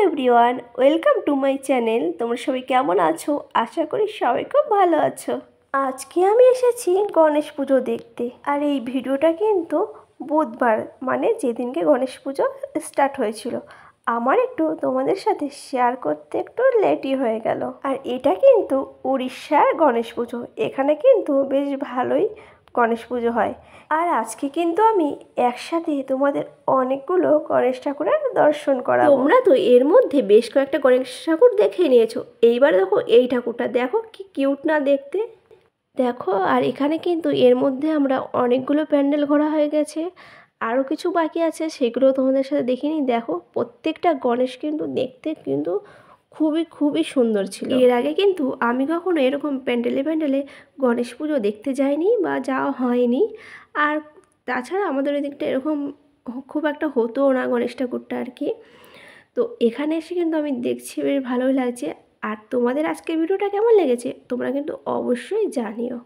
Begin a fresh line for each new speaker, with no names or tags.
Everyone, welcome to my channel. তোমরা সবাই কেমন আছো? আশা করি সবাই খুব ভালো আছো। আজকে আমি এসেছি গণেশ পুজো দেখতে। আর এই ভিডিওটা কিন্তু বুধবার, মানে যেদিনকে গণেশ পুজো স্টার্ট হয়েছিল, আমার একটু তোমাদের সাথে শেয়ার করতে একটু লেটই হয়ে গেল। আর এটা কিন্তু উড়িষ্যার গণেশ পুজো। এখানে কিন্তু বেশ ভালোই গণেশ পুজো হয়। আর আজকে কিন্তু আমি একসাথে তোমাদের অনেকগুলো গণেশ ঠাকুরের দর্শন করাবো। তোমরা তো এর মধ্যে বেশ কয়েকটা গণেশ ঠাকুর দেখে নিয়েছো। এইবার দেখো এই ঠাকুরটা, দেখো কি কিউট না দেখতে। দেখো, আর এখানে কিন্তু এর মধ্যে আমরা অনেকগুলো প্যান্ডেল ঘোরা হয়ে গেছে, আরও কিছু বাকি আছে, সেগুলো তোমাদের সাথে দেখিনি। দেখো প্রত্যেকটা গণেশ কিন্তু দেখতে কিন্তু খুবই খুবই সুন্দর ছিল। এর আগে কিন্তু আমি কখনো এরকম প্যান্ডেলে গণেশ পুজো দেখতে যাইনি বা যাওয়া হয়নি। আর তাছাড়া আমাদের ওই দিকটা এরকম খুব একটা হতো না গণেশ ঠাকুরটা আর কি। তো এখানে এসে কিন্তু আমি দেখছি বেশ ভালোই লাগছে। আর তোমাদের আজকের ভিডিওটা কেমন লেগেছে তোমরা কিন্তু অবশ্যই জানিও।